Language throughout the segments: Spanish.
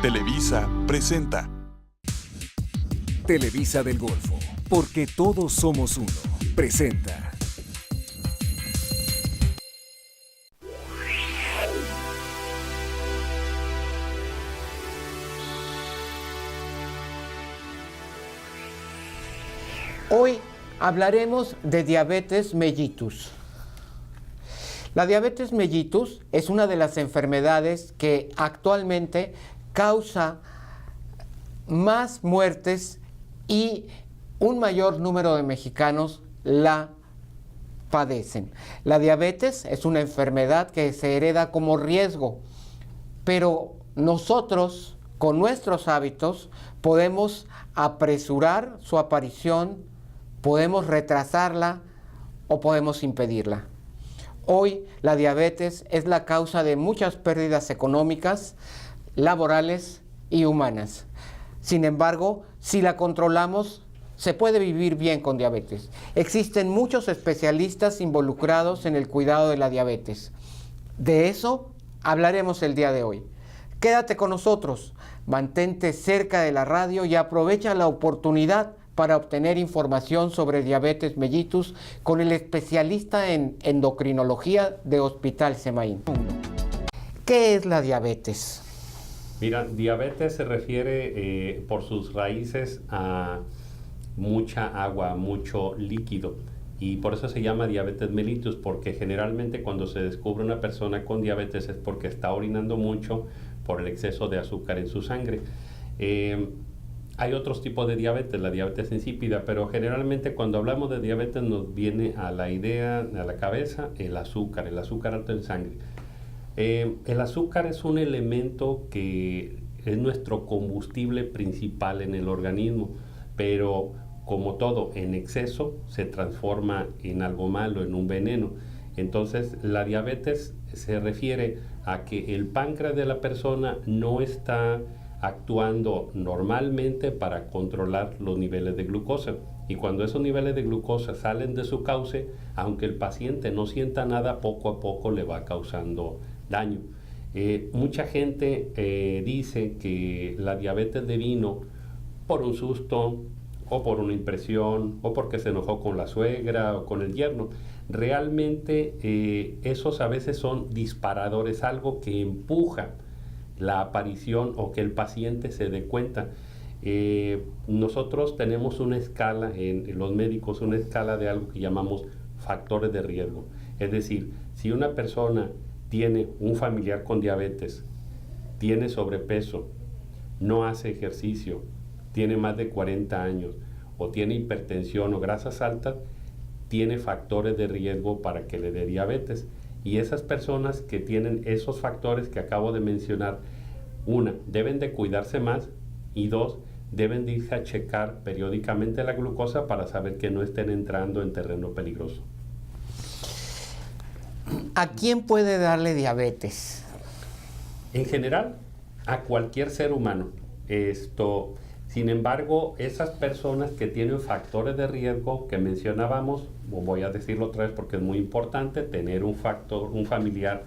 Televisa presenta Televisa del Golfo, porque todos somos uno, presenta. Hoy hablaremos de diabetes mellitus. La diabetes mellitus es una de las enfermedades que actualmente causa más muertes y un mayor número de mexicanos la padecen. La diabetes es una enfermedad que se hereda como riesgo, pero nosotros con nuestros hábitos podemos apresurar su aparición, podemos retrasarla o podemos impedirla. Hoy la diabetes es la causa de muchas pérdidas económicas, laborales y humanas. Sin embargo, si la controlamos, se puede vivir bien con diabetes. Existen muchos especialistas involucrados en el cuidado de la diabetes. De eso hablaremos el día de hoy. Quédate con nosotros, mantente cerca de la radio y aprovecha la oportunidad para obtener información sobre diabetes mellitus con el especialista en endocrinología de Hospital Semaín. ¿Qué es la diabetes? Mira, diabetes se refiere por sus raíces a mucha agua, mucho líquido, y por eso se llama diabetes mellitus, porque generalmente cuando se descubre una persona con diabetes es porque está orinando mucho por el exceso de azúcar en su sangre. Hay otros tipos de diabetes, la diabetes insípida, pero generalmente cuando hablamos de diabetes nos viene a la idea, a la cabeza, el azúcar alto en sangre. El azúcar es un elemento que es nuestro combustible principal en el organismo, pero como todo, en exceso se transforma en algo malo, en un veneno. Entonces, la diabetes se refiere a que el páncreas de la persona no está actuando normalmente para controlar los niveles de glucosa. Y cuando esos niveles de glucosa salen de su cauce, aunque el paciente no sienta nada, poco a poco le va causando daño. Mucha gente dice que la diabetes devino por un susto o por una impresión o porque se enojó con la suegra o con el yerno. Realmente esos a veces son disparadores, algo que empuja la aparición o que el paciente se dé cuenta. Nosotros tenemos una escala, en los médicos, una escala de algo que llamamos factores de riesgo. Es decir, si una persona tiene un familiar con diabetes, tiene sobrepeso, no hace ejercicio, tiene más de 40 años o tiene hipertensión o grasas altas, tiene factores de riesgo para que le dé diabetes. Y esas personas que tienen esos factores que acabo de mencionar, una, deben de cuidarse más, y dos, deben de irse a checar periódicamente la glucosa para saber que no estén entrando en terreno peligroso. ¿A quién puede darle diabetes? En general, a cualquier ser humano. Sin embargo, esas personas que tienen factores de riesgo que mencionábamos, voy a decirlo otra vez porque es muy importante, tener un familiar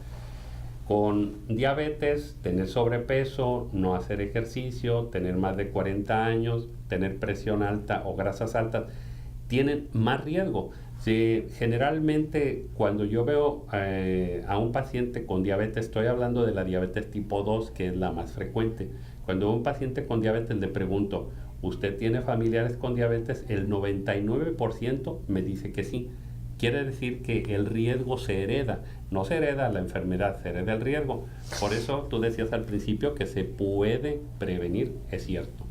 con diabetes, tener sobrepeso, no hacer ejercicio, tener más de 40 años, tener presión alta o grasas altas, tienen más riesgo. Generalmente cuando yo veo a un paciente con diabetes, estoy hablando de la diabetes tipo 2, que es la más frecuente. Cuando veo a un paciente con diabetes le pregunto, ¿usted tiene familiares con diabetes? El 99% me dice que sí. Quiere decir que el riesgo se hereda. No se hereda la enfermedad, se hereda el riesgo. Por eso tú decías al principio que se puede prevenir, es cierto.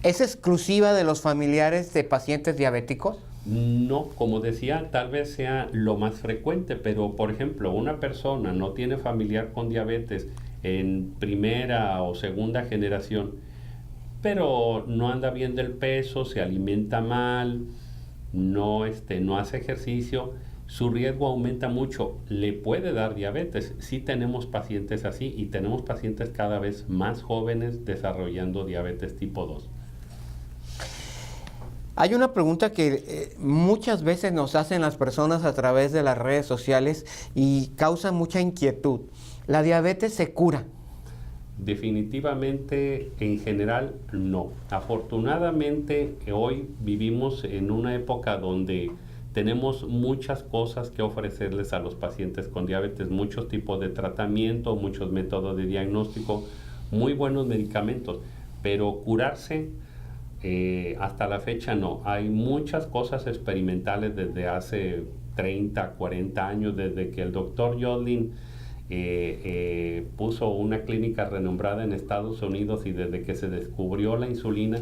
¿Es exclusiva de los familiares de pacientes diabéticos? No, como decía, tal vez sea lo más frecuente, pero por ejemplo, una persona no tiene familiar con diabetes en primera o segunda generación, pero no anda bien del peso, se alimenta mal, no hace ejercicio, su riesgo aumenta mucho. Le puede dar diabetes. Sí tenemos pacientes así y tenemos pacientes cada vez más jóvenes desarrollando diabetes tipo 2. Hay una pregunta que muchas veces nos hacen las personas a través de las redes sociales y causa mucha inquietud. ¿La diabetes se cura? Definitivamente, en general, no. Afortunadamente, hoy vivimos en una época donde tenemos muchas cosas que ofrecerles a los pacientes con diabetes, muchos tipos de tratamiento, muchos métodos de diagnóstico, muy buenos medicamentos, pero curarse hasta la fecha no. Hay muchas cosas experimentales desde hace 30, 40 años, desde que el doctor Jodlin puso una clínica renombrada en Estados Unidos y desde que se descubrió la insulina,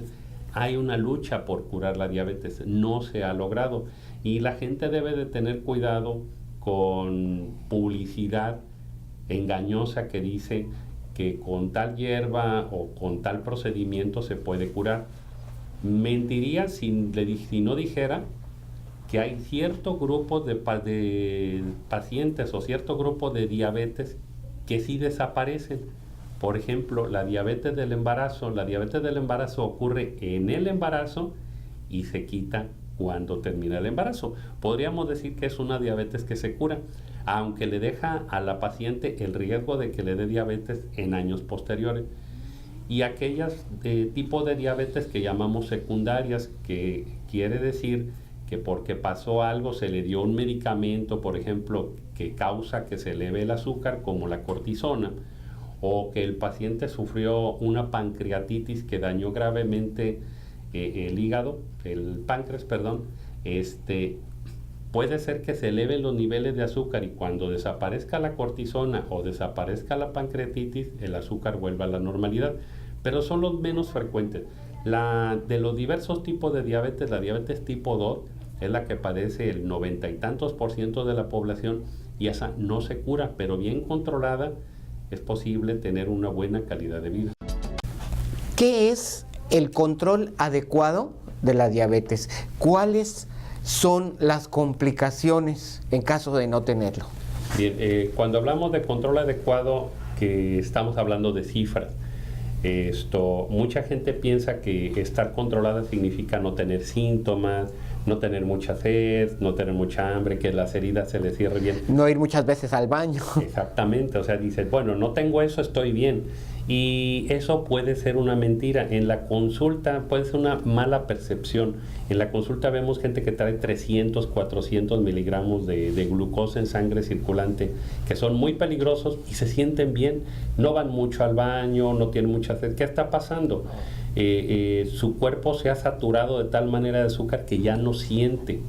hay una lucha por curar la diabetes. No se ha logrado y la gente debe de tener cuidado con publicidad engañosa que dice que con tal hierba o con tal procedimiento se puede curar. Mentiría si no dijera que hay cierto grupo de pacientes o cierto grupo de diabetes que sí desaparecen. Por ejemplo, la diabetes del embarazo. La diabetes del embarazo ocurre en el embarazo y se quita cuando termina el embarazo. Podríamos decir que es una diabetes que se cura, aunque le deja a la paciente el riesgo de que le dé diabetes en años posteriores. Y aquellas tipos de diabetes que llamamos secundarias, que quiere decir que porque pasó algo, se le dio un medicamento, por ejemplo, que causa que se eleve el azúcar, como la cortisona, o que el paciente sufrió una pancreatitis que dañó gravemente el hígado, el páncreas, perdón, puede ser que se eleven los niveles de azúcar y cuando desaparezca la cortisona o desaparezca la pancreatitis, el azúcar vuelva a la normalidad, pero son los menos frecuentes. De los diversos tipos de diabetes, la diabetes tipo 2 es la que padece el 90 y tantos % de la población y esa no se cura, pero bien controlada es posible tener una buena calidad de vida. ¿Qué es el control adecuado de la diabetes? ¿Cuáles son las complicaciones en caso de no tenerlo? Bien, cuando hablamos de control adecuado, que estamos hablando de cifras. Mucha gente piensa que estar controlada significa no tener síntomas, no tener mucha sed, no tener mucha hambre, que las heridas se les cierren bien. No ir muchas veces al baño. Exactamente, o sea, dices, bueno, no tengo eso, estoy bien. Y eso puede ser una mentira. En la consulta puede ser una mala percepción. En la consulta vemos gente que trae 300, 400 miligramos de glucosa en sangre circulante, que son muy peligrosos y se sienten bien. No van mucho al baño, no tienen mucha sed. ¿Qué está pasando? Su cuerpo se ha saturado de tal manera de azúcar que ya no siente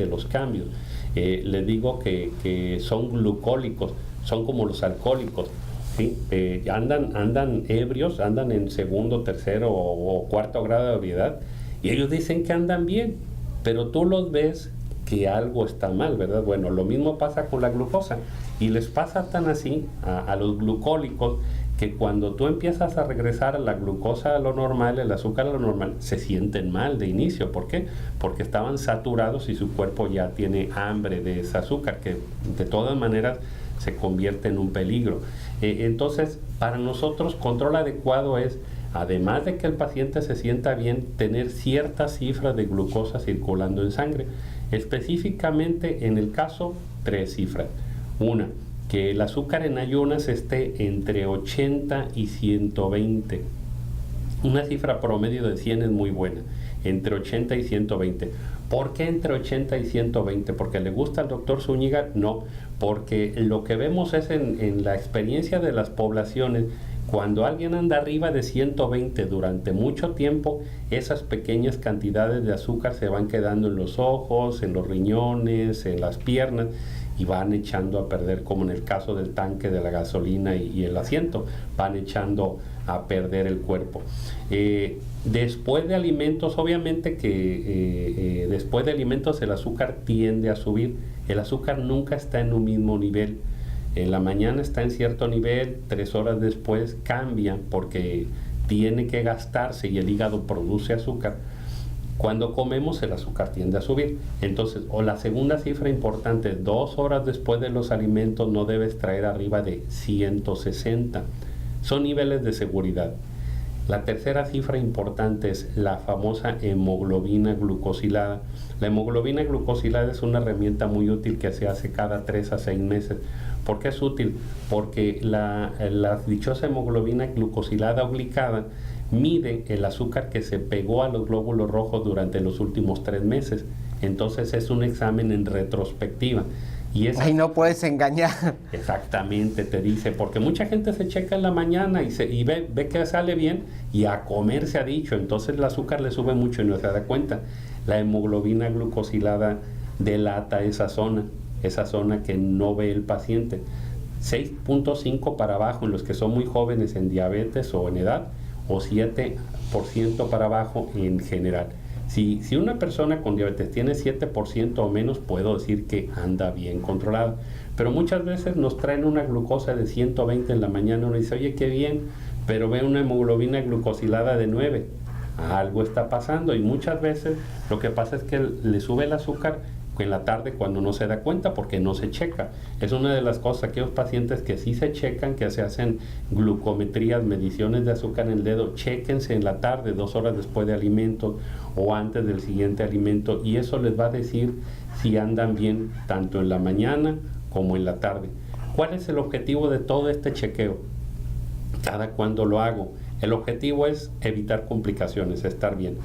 los cambios. Les digo que son glucólicos, son como los alcohólicos. ¿Sí? Andan ebrios, andan en segundo, tercero o cuarto grado de ebriedad y ellos dicen que andan bien, pero tú los ves que algo está mal, ¿verdad? Bueno, lo mismo pasa con la glucosa y les pasa tan así a los glucólicos que cuando tú empiezas a regresar la glucosa a lo normal, el azúcar a lo normal, se sienten mal de inicio. ¿Por qué? Porque estaban saturados y su cuerpo ya tiene hambre de ese azúcar, que de todas maneras se convierte en un peligro. Entonces, para nosotros, control adecuado es, además de que el paciente se sienta bien, tener ciertas cifras de glucosa circulando en sangre. Específicamente, en el caso, 3 cifras. Una, que el azúcar en ayunas esté entre 80 y 120. Una cifra promedio de 100 es muy buena, entre 80 y 120. ¿Por qué entre 80 y 120? ¿Porque le gusta al doctor Zúñiga? No, porque lo que vemos es en la experiencia de las poblaciones, cuando alguien anda arriba de 120 durante mucho tiempo, esas pequeñas cantidades de azúcar se van quedando en los ojos, en los riñones, en las piernas, y van echando a perder, como en el caso del tanque de la gasolina y el asiento, van echando a perder el cuerpo. Después de alimentos, obviamente que después de alimentos el azúcar tiende a subir. El azúcar nunca está en un mismo nivel. En la mañana está en cierto nivel, 3 horas después cambia porque tiene que gastarse y el hígado produce azúcar. Cuando comemos el azúcar tiende a subir. Entonces, o la segunda cifra importante, 2 horas después de los alimentos no debes traer arriba de 160. Son niveles de seguridad. La tercera cifra importante es la famosa hemoglobina glucosilada. La hemoglobina glucosilada es una herramienta muy útil que se hace cada 3 a 6 meses ¿Por qué es útil? Porque la dichosa hemoglobina glucosilada o glicada mide el azúcar que se pegó a los glóbulos rojos durante los últimos 3 meses. Entonces es un examen en retrospectiva. Ahí no puedes engañar. Exactamente, te dice, porque mucha gente se checa en la mañana y ve que sale bien y a comer se ha dicho, entonces el azúcar le sube mucho y no se da cuenta. La hemoglobina glucosilada delata esa zona que no ve el paciente. 6.5 para abajo en los que son muy jóvenes en diabetes o en edad, o 7% para abajo en general. Si una persona con diabetes tiene 7% o menos, puedo decir que anda bien controlada. Pero muchas veces nos traen una glucosa de 120 en la mañana, uno dice, oye, qué bien, pero ve una hemoglobina glucosilada de 9. Algo está pasando, y muchas veces lo que pasa es que le sube el azúcar en la tarde cuando no se da cuenta porque no se checa. Es una de las cosas, aquellos pacientes que sí se checan, que se hacen glucometrías, mediciones de azúcar en el dedo, chéquense en la tarde, 2 horas después de alimento o antes del siguiente alimento, y eso les va a decir si andan bien tanto en la mañana como en la tarde. ¿Cuál es el objetivo de todo este chequeo? Cada cuándo lo hago. El objetivo es evitar complicaciones, estar bien.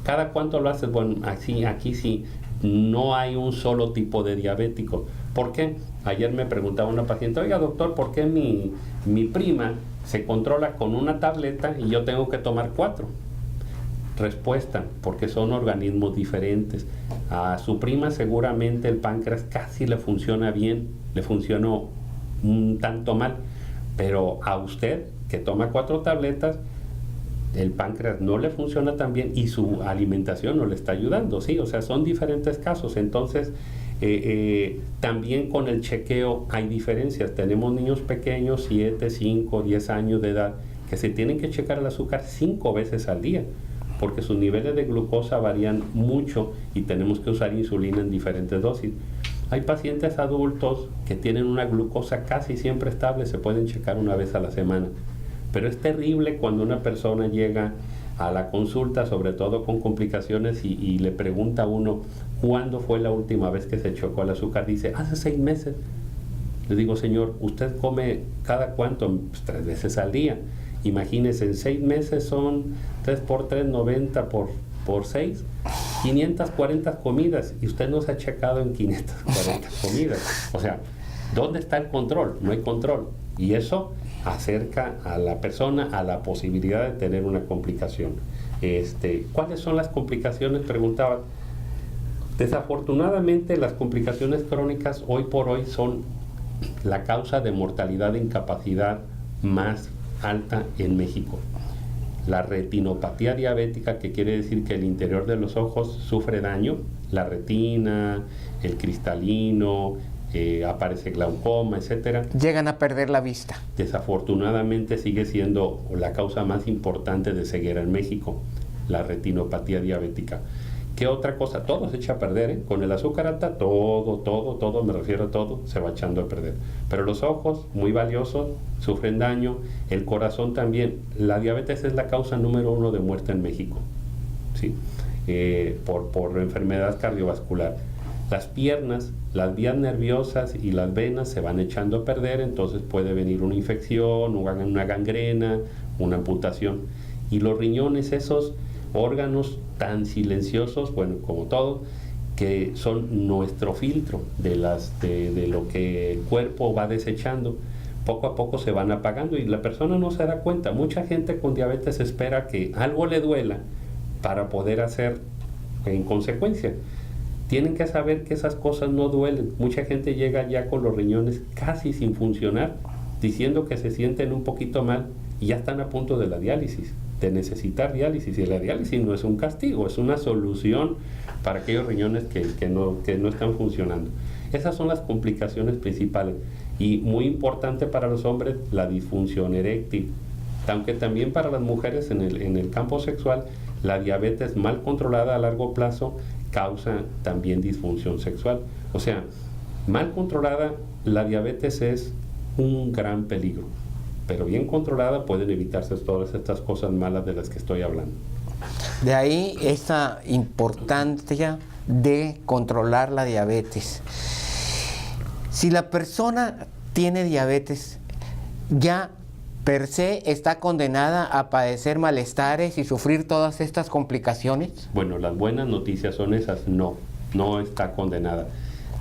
¿Cada cuánto lo haces? Bueno, aquí sí. No hay un solo tipo de diabético. ¿Por qué? Ayer me preguntaba una paciente, oiga doctor, ¿por qué mi prima se controla con una tableta y yo tengo que tomar 4? Respuesta, porque son organismos diferentes. A su prima seguramente el páncreas casi le funciona bien, le funcionó un tanto mal, pero a usted que toma 4 tabletas, el páncreas no le funciona tan bien y su alimentación no le está ayudando, ¿sí? O sea, son diferentes casos. Entonces, también con el chequeo hay diferencias. Tenemos niños pequeños, 7, 5, 10 años de edad, que se tienen que checar el azúcar 5 veces al día, porque sus niveles de glucosa varían mucho y tenemos que usar insulina en diferentes dosis. Hay pacientes adultos que tienen una glucosa casi siempre estable, se pueden checar una vez a la semana. Pero es terrible cuando una persona llega a la consulta, sobre todo con complicaciones, y le pregunta a uno, ¿cuándo fue la última vez que se chocó el azúcar? Dice, hace 6 meses. Le digo, señor, ¿usted come cada cuánto? Pues 3 veces al día. Imagínese, en 6 meses son 3 por 3, 90 por 6, 540 comidas, y usted no se ha checado en 540 comidas. O sea, ¿dónde está el control? No hay control. Y eso acerca a la persona a la posibilidad de tener una complicación. ¿Cuáles son las complicaciones? Preguntaba. Desafortunadamente, las complicaciones crónicas hoy por hoy son la causa de mortalidad e incapacidad más alta en México. La retinopatía diabética, que quiere decir que el interior de los ojos sufre daño, la retina, el cristalino, aparece glaucoma, etcétera. Llegan a perder la vista. Desafortunadamente sigue siendo la causa más importante de ceguera en México, la retinopatía diabética. ¿Qué otra cosa? Todo se echa a perder, ¿eh? Con el azúcar alta, todo, me refiero a todo, se va echando a perder. Pero los ojos, muy valiosos, sufren daño, el corazón también. La diabetes es la causa número 1 de muerte en México, ¿sí? Por enfermedad cardiovascular. Las piernas, las vías nerviosas y las venas se van echando a perder, entonces puede venir una infección, una gangrena, una amputación. Y los riñones, esos órganos tan silenciosos, bueno, como todo, que son nuestro filtro de lo que el cuerpo va desechando, poco a poco se van apagando y la persona no se da cuenta. Mucha gente con diabetes espera que algo le duela para poder hacer en consecuencia. Tienen que saber que esas cosas no duelen. Mucha gente llega ya con los riñones casi sin funcionar, diciendo que se sienten un poquito mal y ya están a punto de la diálisis, de necesitar diálisis. Y la diálisis no es un castigo, es una solución para aquellos riñones que no están funcionando. Esas son las complicaciones principales. Y muy importante para los hombres, la disfunción eréctil. Aunque también para las mujeres en el campo sexual, la diabetes mal controlada a largo plazo causa también disfunción sexual. O sea, mal controlada, la diabetes es un gran peligro, pero bien controlada pueden evitarse todas estas cosas malas de las que estoy hablando. De ahí esa importancia de controlar la diabetes. Si la persona tiene diabetes ya per se está condenada a padecer malestares y sufrir todas estas complicaciones? Bueno, las buenas noticias son esas, no está condenada.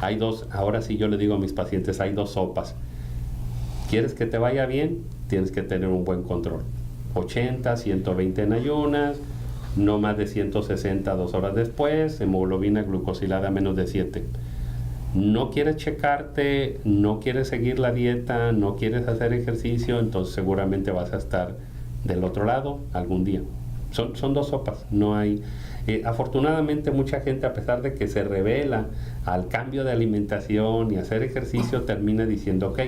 Hay dos, ahora sí yo le digo a mis pacientes, hay dos sopas. ¿Quieres que te vaya bien? Tienes que tener un buen control. 80, 120 en ayunas, no más de 160 2 horas después, hemoglobina glucosilada menos de 7. No quieres checarte, no quieres seguir la dieta, no quieres hacer ejercicio, entonces seguramente vas a estar del otro lado algún día. Son dos sopas, no hay... afortunadamente mucha gente, a pesar de que se revela al cambio de alimentación y hacer ejercicio, termina diciendo, ok,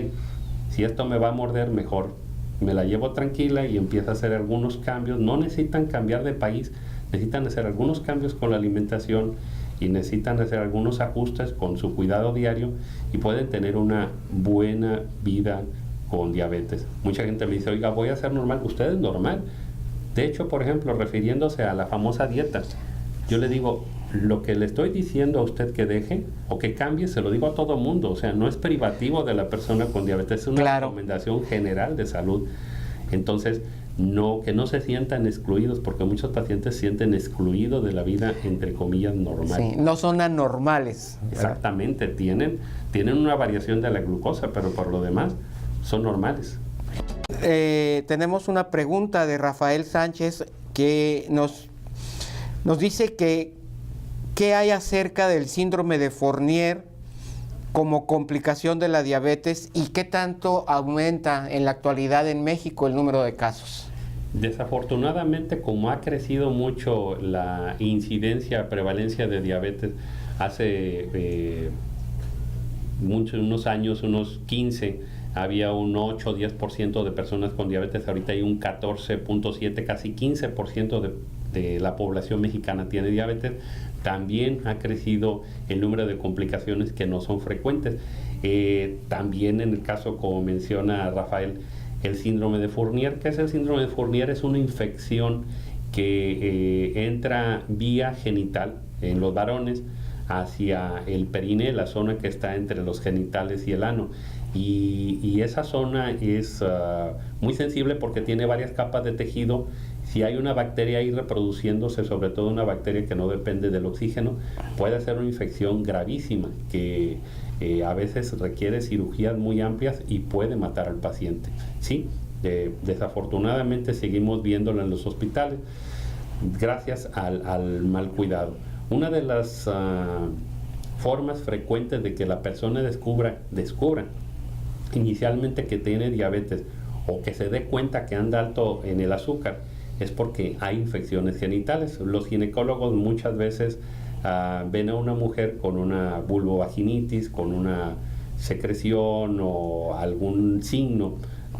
si esto me va a morder, mejor me la llevo tranquila y empieza a hacer algunos cambios. No necesitan cambiar de país, necesitan hacer algunos cambios con la alimentación y necesitan hacer algunos ajustes con su cuidado diario y pueden tener una buena vida con diabetes. Mucha gente me dice, oiga, voy a ser normal. Usted es normal. De hecho, por ejemplo, refiriéndose a la famosa dieta, yo le digo, lo que le estoy diciendo a usted que deje o que cambie, se lo digo a todo mundo. O sea, no es privativo de la persona con diabetes, es una recomendación general de salud. Entonces, que no se sientan excluidos, porque muchos pacientes se sienten excluidos de la vida, entre comillas, normal. Sí, no son anormales, ¿verdad? Exactamente, tienen una variación de la glucosa, pero por lo demás son normales. Tenemos una pregunta de Rafael Sánchez que nos dice que ¿qué hay acerca del síndrome de Fournier como complicación de la diabetes y qué tanto aumenta en la actualidad en México el número de casos? Desafortunadamente, como ha crecido mucho la incidencia, prevalencia de diabetes, hace unos años, unos 15, había un 8 o 10% de personas con diabetes, ahorita hay un 14.7, casi 15% de la población mexicana tiene diabetes. También ha crecido el número de complicaciones que no son frecuentes. También en el caso, como menciona Rafael, el síndrome de Fournier. ¿Qué es el síndrome de Fournier? Es una infección que entra vía genital en los varones hacia el perine, la zona que está entre los genitales y el ano. Y esa zona es muy sensible porque tiene varias capas de tejido. Si hay una bacteria ahí reproduciéndose, sobre todo una bacteria que no depende del oxígeno, puede ser una infección gravísima que a veces requiere cirugías muy amplias y puede matar al paciente. Sí, desafortunadamente seguimos viéndolo en los hospitales gracias al mal cuidado. Una de las formas frecuentes de que la persona descubra inicialmente que tiene diabetes o que se dé cuenta que anda alto en el azúcar es porque hay infecciones genitales. Los ginecólogos muchas veces ven a una mujer con una vulvovaginitis, con una secreción o algún signo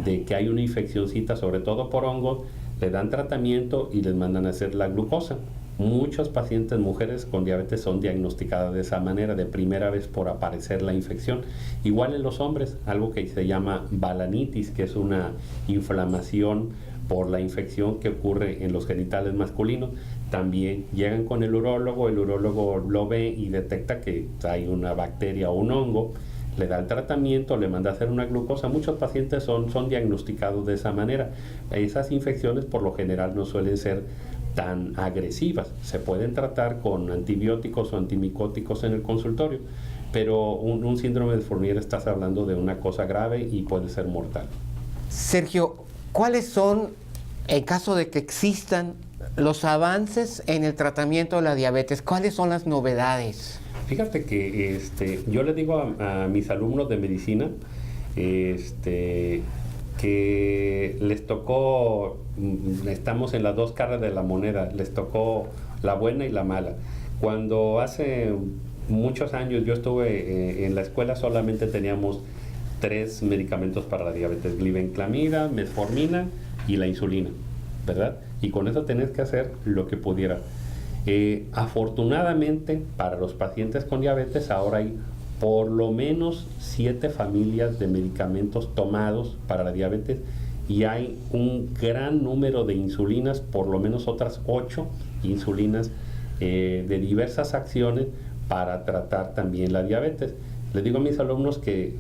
de que hay una infeccióncita, sobre todo por hongos, le dan tratamiento y les mandan a hacer la glucosa. Muchos pacientes, mujeres con diabetes, son diagnosticadas de esa manera, de primera vez por aparecer la infección. Igual en los hombres, algo que se llama balanitis, que es una inflamación por la infección que ocurre en los genitales masculinos. También llegan con el urólogo lo ve y detecta que hay una bacteria o un hongo, le da el tratamiento, le manda a hacer una glucosa. Muchos pacientes son diagnosticados de esa manera. Esas infecciones por lo general no suelen ser tan agresivas, se pueden tratar con antibióticos o antimicóticos en el consultorio, pero un síndrome de Fournier, estás hablando de una cosa grave y puede ser mortal. Sergio, ¿cuáles son, en caso de que existan, los avances en el tratamiento de la diabetes? ¿Cuáles son las novedades? Fíjate que yo le digo a mis alumnos de medicina que les tocó, estamos en las dos caras de la moneda, les tocó la buena y la mala. Cuando hace muchos años yo estuve en la escuela, solamente teníamos 3 medicamentos para la diabetes: glibenclamida, metformina y la insulina, ¿verdad? Y con eso tenías que hacer lo que pudieras. Afortunadamente para los pacientes con diabetes ahora hay por lo menos 7 familias de medicamentos tomados para la diabetes y hay un gran número de insulinas, por lo menos otras 8 insulinas de diversas acciones para tratar también la diabetes. Les digo a mis alumnos que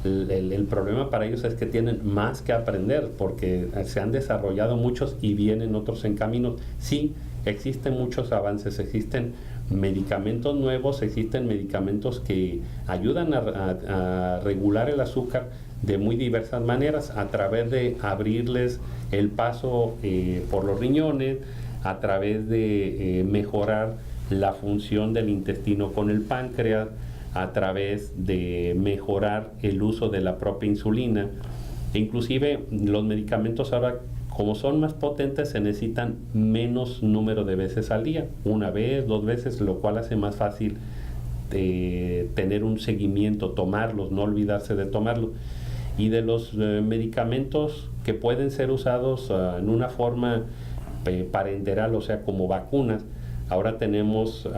El problema para ellos es que tienen más que aprender porque se han desarrollado muchos y vienen otros en camino. Sí, existen muchos avances, existen medicamentos nuevos, existen medicamentos que ayudan a regular el azúcar de muy diversas maneras, a través de abrirles el paso por los riñones, a través de mejorar la función del intestino con el páncreas, a través de mejorar el uso de la propia insulina. Inclusive los medicamentos ahora, como son más potentes, se necesitan menos número de veces al día, 1 vez, 2 veces, lo cual hace más fácil tener un seguimiento, tomarlos, no olvidarse de tomarlos. Y de los medicamentos que pueden ser usados en una forma parenteral, o sea, como vacunas, ahora tenemos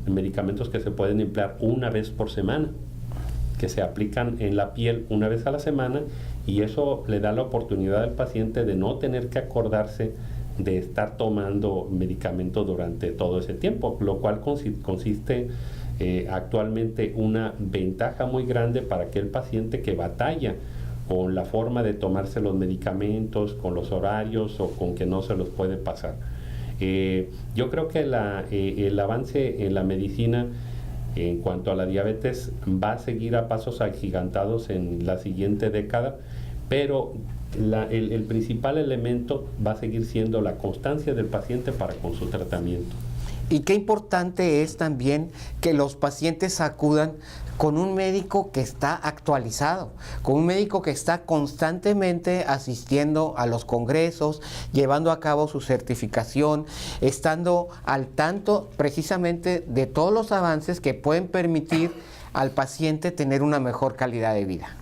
medicamentos que se pueden emplear 1 vez por semana, que se aplican en la piel 1 vez a la semana, y eso le da la oportunidad al paciente de no tener que acordarse de estar tomando medicamento durante todo ese tiempo, lo cual consiste actualmente una ventaja muy grande para aquel paciente que batalla con la forma de tomarse los medicamentos, con los horarios o con que no se los puede pasar. Yo creo que el avance en la medicina en cuanto a la diabetes va a seguir a pasos agigantados en la siguiente década, pero el principal elemento va a seguir siendo la constancia del paciente para con su tratamiento. Y qué importante es también que los pacientes acudan con un médico que está actualizado, con un médico que está constantemente asistiendo a los congresos, llevando a cabo su certificación, estando al tanto precisamente de todos los avances que pueden permitir al paciente tener una mejor calidad de vida.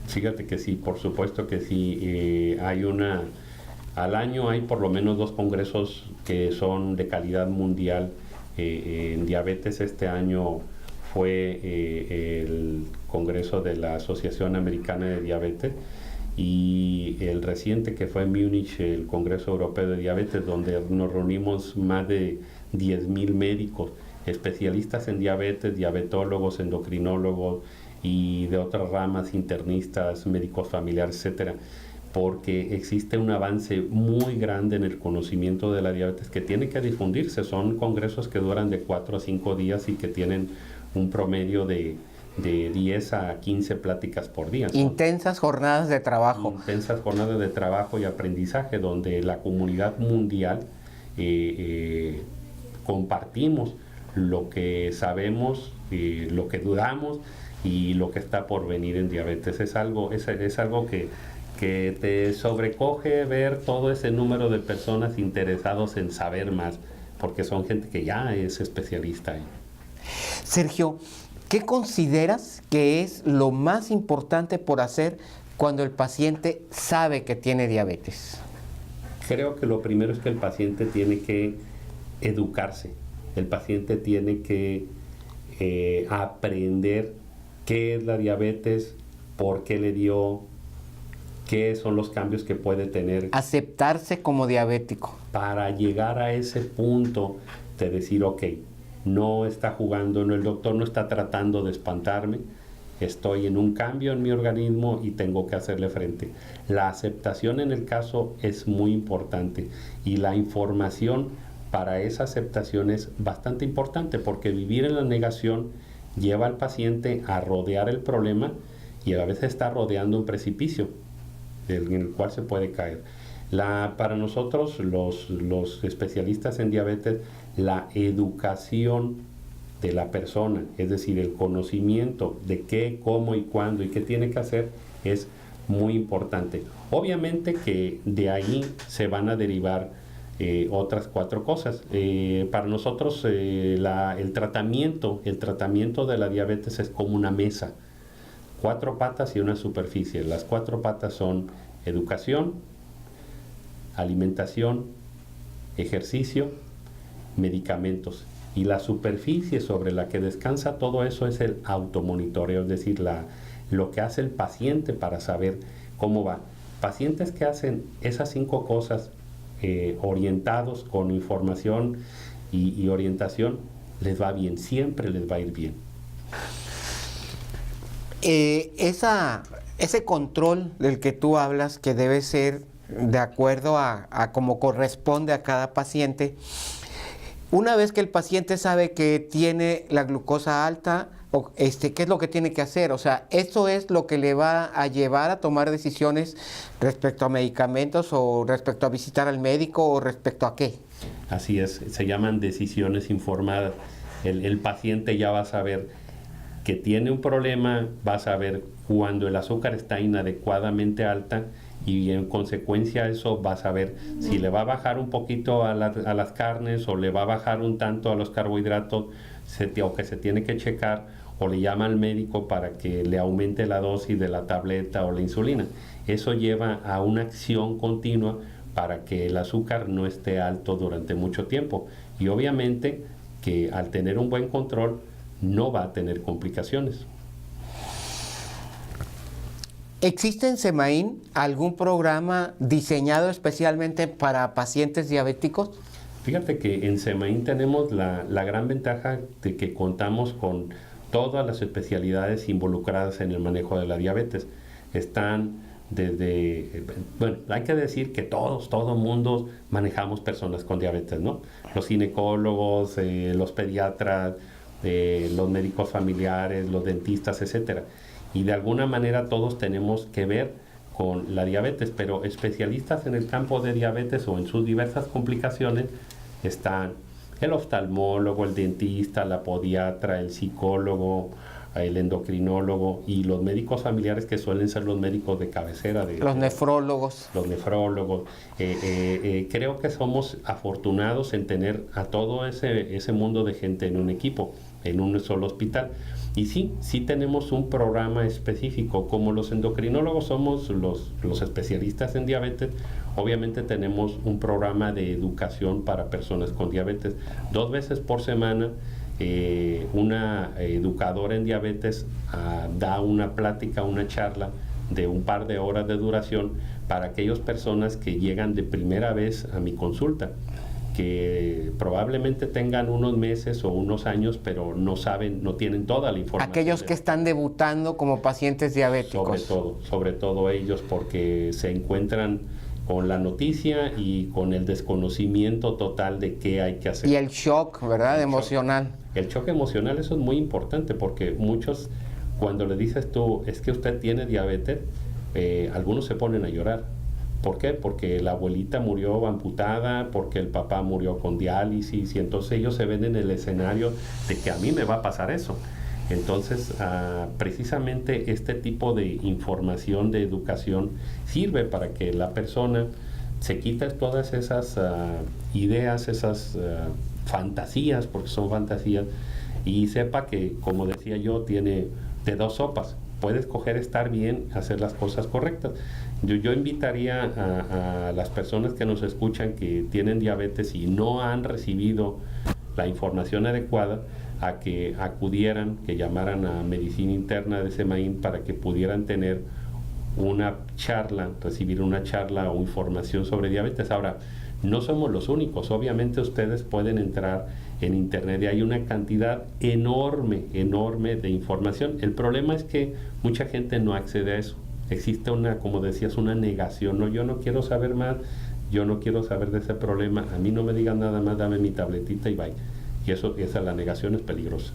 Fíjate que sí, por supuesto que sí. Al año hay por lo menos 2 congresos que son de calidad mundial en diabetes. Este año fue el congreso de la Asociación Americana de Diabetes, y el reciente que fue en Múnich, el Congreso Europeo de Diabetes, donde nos reunimos más de 10,000 médicos, especialistas en diabetes, diabetólogos, endocrinólogos y de otras ramas, internistas, médicos familiares, etcétera, porque existe un avance muy grande en el conocimiento de la diabetes que tiene que difundirse. Son congresos que duran de 4 a 5 días y que tienen un promedio de 10 a 15 pláticas por día. Intensas jornadas de trabajo. Intensas jornadas de trabajo y aprendizaje, donde la comunidad mundial compartimos lo que sabemos, lo que dudamos y lo que está por venir en diabetes. Es algo que te sobrecoge ver todo ese número de personas interesados en saber más, porque son gente que ya es especialista ahí. Sergio, ¿qué consideras que es lo más importante por hacer cuando el paciente sabe que tiene diabetes? Creo que lo primero es que el paciente tiene que educarse. El paciente tiene que aprender qué es la diabetes, por qué le dio, qué son los cambios que puede tener. Aceptarse como diabético. Para llegar a ese punto de decir, ok, no está jugando, no, el doctor no está tratando de espantarme, estoy en un cambio en mi organismo y tengo que hacerle frente. La aceptación en el caso es muy importante, y la información para esa aceptación es bastante importante, porque vivir en la negación lleva al paciente a rodear el problema y a veces está rodeando un precipicio en el cual se puede caer. Para nosotros, los especialistas en diabetes, la educación de la persona, es decir, el conocimiento de qué, cómo y cuándo y qué tiene que hacer, es muy importante. Obviamente que de ahí se van a derivar otras 4 cosas. Para nosotros el tratamiento de la diabetes es como una mesa, 4 patas y una superficie. Las 4 patas son educación, alimentación, ejercicio, medicamentos. Y la superficie sobre la que descansa todo eso es el automonitoreo, es decir, lo que hace el paciente para saber cómo va. Pacientes que hacen esas 5 cosas orientados con información y orientación, les va bien, siempre les va a ir bien. Ese control del que tú hablas, que debe ser de acuerdo a como corresponde a cada paciente, una vez que el paciente sabe que tiene la glucosa alta, ¿qué es lo que tiene que hacer? O sea, ¿eso es lo que le va a llevar a tomar decisiones respecto a medicamentos o respecto a visitar al médico o respecto a qué? Así es, se llaman decisiones informadas. El paciente ya va a saber que tiene un problema, va a saber cuando el azúcar está inadecuadamente alta y en consecuencia eso va a saber si le va a bajar un poquito a las carnes o le va a bajar un tanto a los carbohidratos o que se tiene que checar o le llama al médico para que le aumente la dosis de la tableta o la insulina. Eso lleva a una acción continua para que el azúcar no esté alto durante mucho tiempo y obviamente que al tener un buen control no va a tener complicaciones. ¿Existe en Semaín algún programa diseñado especialmente para pacientes diabéticos? Fíjate que en Semaín tenemos la gran ventaja de que contamos con todas las especialidades involucradas en el manejo de la diabetes. Están bueno, hay que decir que todo mundo manejamos personas con diabetes, ¿no? Los ginecólogos, los pediatras, los médicos familiares, los dentistas, etcétera. Y de alguna manera todos tenemos que ver con la diabetes, pero especialistas en el campo de diabetes o en sus diversas complicaciones están el oftalmólogo, el dentista, la podiatra, el psicólogo, el endocrinólogo y los médicos familiares que suelen ser los médicos de cabecera. Los nefrólogos. Los nefrólogos. Creo que somos afortunados en tener a todo ese mundo de gente en un equipo, en un solo hospital. Y sí tenemos un programa específico. Como los endocrinólogos somos los especialistas en diabetes, obviamente tenemos un programa de educación para personas con diabetes. 2 veces por semana, una educadora en diabetes da una plática, una charla de un par de horas de duración para aquellas personas que llegan de primera vez a mi consulta, que probablemente tengan unos meses o unos años, pero no tienen toda la información. Aquellos que están debutando como pacientes diabéticos. Sobre todo ellos, porque se encuentran con la noticia y con el desconocimiento total de qué hay que hacer. Y el shock, ¿verdad? Emocional. El shock emocional, eso es muy importante, porque muchos, cuando le dices tú, es que usted tiene diabetes, algunos se ponen a llorar. ¿Por qué? Porque la abuelita murió amputada, porque el papá murió con diálisis, y entonces ellos se ven en el escenario de que a mí me va a pasar eso. Entonces, precisamente este tipo de información, de educación, sirve para que la persona se quite todas esas ideas, esas fantasías, porque son fantasías, y sepa que, como decía yo, tiene de 2 sopas. Puede escoger estar bien, hacer las cosas correctas. Yo invitaría a las personas que nos escuchan que tienen diabetes y no han recibido la información adecuada, a que acudieran, que llamaran a Medicina Interna de Semaín para que pudieran tener una charla, recibir una charla o información sobre diabetes. Ahora, no somos los únicos, obviamente ustedes pueden entrar en internet y hay una cantidad enorme de información. El problema es que mucha gente no accede a eso. Existe como decías, una negación. No, yo no quiero saber más, yo no quiero saber de ese problema, a mí no me digan nada más, dame mi tabletita y bye. Y esa la negación es peligrosa.